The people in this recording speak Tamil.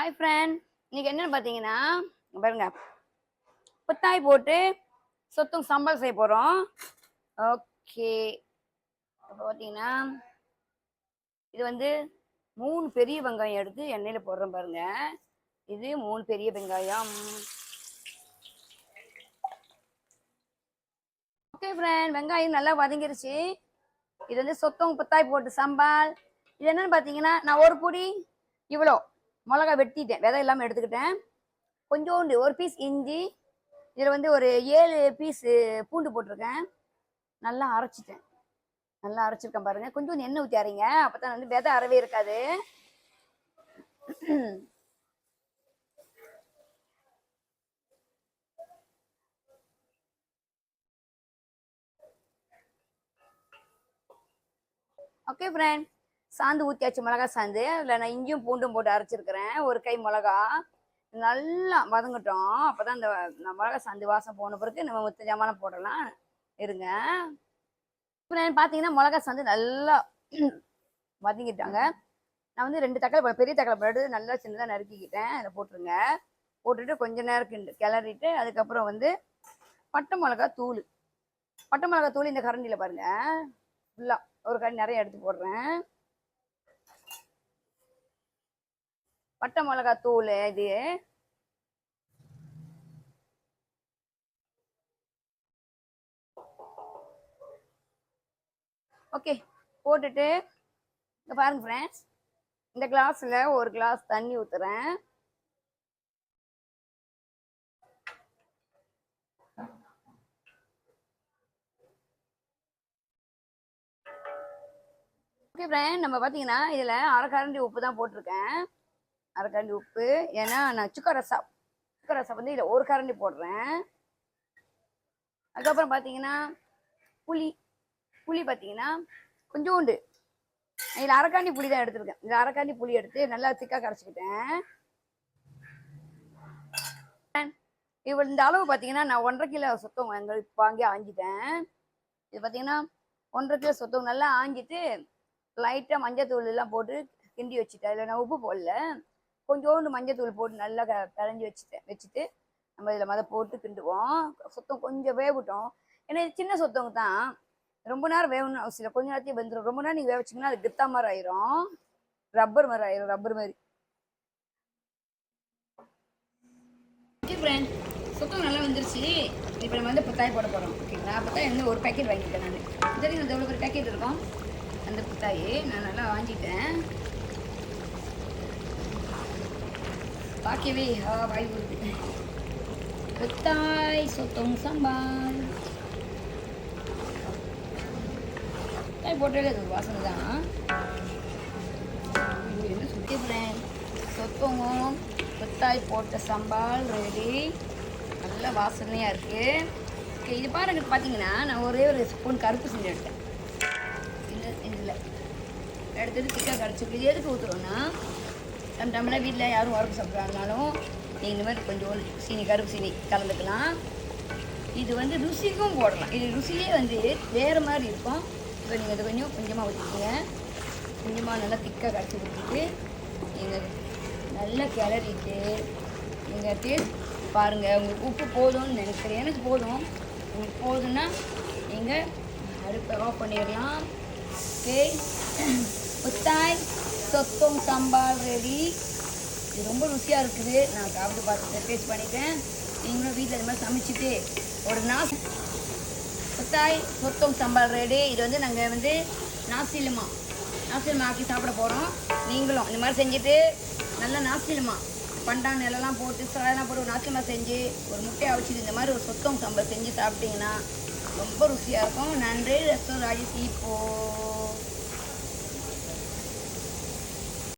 ஹாய் ஃப்ரெண்ட், இன்னைக்கு என்னன்னு பார்த்தீங்கன்னா பாருங்க, புத்தாய் போட்டு சொத்தும் சம்பல் செய்ய போகிறோம். ஓகே, இப்போ பார்த்தீங்கன்னா இது வந்து 3 பெரிய வெங்காயம் எடுத்து எண்ணெயில் போடுறோம் பாருங்க. இது 3 பெரிய வெங்காயம். ஓகே ஃப்ரெண்ட், வெங்காயம் நல்லா வதங்கிருச்சு. இது வந்து சொத்தம் புத்தாய் போட்டு சம்பால். இது என்னன்னு பார்த்தீங்கன்னா, நான் ஒரு பொடி இவ்வளோ மிளகா வெட்டிட்டேன், விதை இல்லாமல் எடுத்துக்கிட்டேன். கொஞ்சோண்டு ஒரு பீஸ் இஞ்சி, இதில் வந்து ஒரு 7 பீஸ் பூண்டு போட்டிருக்கேன். நல்லா அரைச்சிட்டேன், நல்லா அரைச்சிருக்கேன் பாருங்க. கொஞ்சம் எண்ணெய் ஊற்றி அரைங்க, அப்போ தான் வந்து விதை அறவே இருக்காது. ஓகே ஃப்ரெண்ட், சாந்து ஊற்றியாச்சு, மிளகா சாந்து. அதில் நான் இஞ்சியும் பூண்டும் போட்டு அரைச்சிருக்கிறேன். ஒரு கை மிளகா நல்லா வதங்கட்டும், அப்போ தான் இந்த மிளகா சாந்து வாசம் போன பிறகு நம்ம மொத்த ஜாமான் போடலாம். இருங்க ஃப்ரெண்ட், பார்த்தீங்கன்னா மிளகா சாந்து நல்லா வதங்கிட்டாங்க. நான் வந்து 2 தக்காளி, பெரிய தக்காளி எடுத்து நல்லா சின்னதாக நறுக்கிக்கிட்டேன். அதில் போட்டுருங்க. போட்டுட்டு கொஞ்ச நேரம் கிளறிட்டு அதுக்கப்புறம் வந்து பட்டை மிளகா தூள் இந்த கரண்டியில் பாருங்க, ஃபுல்லாக ஒரு கரண்டி நிறைய எடுத்து போடுறேன். பட்டை மிளகா தூள் இது. ஓகே, போட்டுட்டு இங்கே பாருங்க ஃப்ரெண்ட்ஸ், இந்த கிளாஸில் ஒரு கிளாஸ் தண்ணி ஊற்றுறேன். ஓகே ஃப்ரெண்ட், நம்ம பார்த்தீங்கன்னா இதில் அரை கரண்டி உப்பு தான் போட்டிருக்கேன். அரை கரண்டி உப்பு, ஏன்னா நான் சுக்கா ரசம் வந்து இதில் ஒரு கரண்டி போடுறேன். அதுக்கப்புறம் பார்த்தீங்கன்னா புளி பார்த்தீங்கன்னா கொஞ்சோண்டு, இதில் அரைக்காண்டி புளி தான் எடுத்துருக்கேன். இதில் அரைக்காண்டி புளி எடுத்து நல்லா திக்காக கரைச்சிக்கிட்டேன். இவ்வளோ இந்த அளவு பார்த்தீங்கன்னா நான் 1.5 கிலோ சொத்தம் எங்களுக்கு வாங்கி ஆஞ்சிட்டேன். இது பார்த்தீங்கன்னா 1.5 கிலோ சொத்தம் நல்லா ஆஞ்சிட்டு லைட்டாக மஞ்சத்தூள் எல்லாம் போட்டு கிண்டி வச்சுட்டேன். இதில் நான் உப்பு போடல, கொஞ்சோண்டு மஞ்சத்தூள் போட்டு நல்லா கரைஞ்சி வச்சுட்டு நம்ம இதில் போட்டு கிண்டுவோம். சொத்தம் கொஞ்சம் வேகட்டும், ஏன்னா இது சின்ன சொத்தவங்க தான், ரொம்ப நேரம் வேகணும்னு அவசியம் இல்லை, கொஞ்ச நேரத்தையும் வெந்துடும். ரொம்ப நேரம் நீங்கள் வேக வச்சிங்கன்னா அது கித்தா மாதிரி ஆயிரும், ரப்பர் மாதிரி. ஓகே ஃப்ரெண்ட், சொத்தம் நல்லா வந்துருச்சு. இப்போ நம்ம வந்து புத்தாய் போட போகிறோம். ஓகேங்களா? புத்தாய் வந்து ஒரு பேக்கெட் வாங்கிட்டேன் நான். சரி, அந்த எவ்வளோ ஒரு பேக்கெட் இருக்கும் அந்த புத்தாயை நான் நல்லா வாங்கிட்டேன். பார்க்கவே வாய் வருது. புத்தாய் சொத்தம் சம்பால் போட்டாலே அது ஒரு வாசனை தான். என்ன சுற்றி ஃப்ரெண்ட், சொத்தமும் புத்தாய் போட்ட சம்பால் ரெடி, நல்ல வாசனையாக இருக்குது. ஓகே, இது பாருங்க, பார்த்தீங்கன்னா நான் ஒரே ஒரு ஸ்பூன் கருப்பு செஞ்சு எடுத்தேன். இதில் எடுத்துட்டு திக்காக கரைச்சி இது எதுக்கு ஊற்றுறோன்னா, நம்மளாம் வீட்டில் யாரும் உரப்பு சாப்பிட்றாங்கனாலும் நீங்கள் இந்த மாதிரி கொஞ்சம் கருப்பு சீனி கலந்துக்கலாம். இது வந்து ருசிக்கும் போடலாம். இது ருசியே வந்து வேறு மாதிரி இருக்கும். இப்போ நீங்கள் அதை கொஞ்சமாக ஊற்றிக்கோங்க. கொஞ்சமாக நல்லா திக்காக கரைச்சி ஊற்றிட்டு நீங்கள் நல்லா கிளறிட்டு நீங்கள் டேஸ்ட் பாருங்கள். உங்களுக்கு உப்பு போதும்னு நினைக்கிறேன், எனக்கு போதும். உங்களுக்கு போதுன்னா நீங்கள் அடுப்பை ஆஃப் பண்ணிடலாம். ஓகே, புத்தாய் சொத்தம் சம்பால் ரெடி. இது ரொம்ப ருசியாக இருக்குது. நான் சாப்பிட்டு பார்த்துட்டு டேஸ்ட் பண்ணிட்டேன். நீங்களும் வீட்டில் இது மாதிரி சமைச்சிட்டு ஒரு புத்தாய் சொத்தம் சம்பால் ரெடி. இது வந்து நாங்கள் வந்து நாசிலமா ஆக்கி சாப்பிட போகிறோம். நீங்களும் இந்த மாதிரி செஞ்சுட்டு நல்லா நாசிலமா பண்டான் நிலெல்லாம் போட்டு சாதெல்லாம் போட்டு ஒரு நாசிலமா செஞ்சு ஒரு முட்டையை அவிச்சிட்டு இந்த மாதிரி ஒரு சொத்தம் சம்பால் செஞ்சு சாப்பிட்டீங்கன்னா ரொம்ப ருசியாக இருக்கும். நன்றி. ரசம் ராஜி சீப்போ.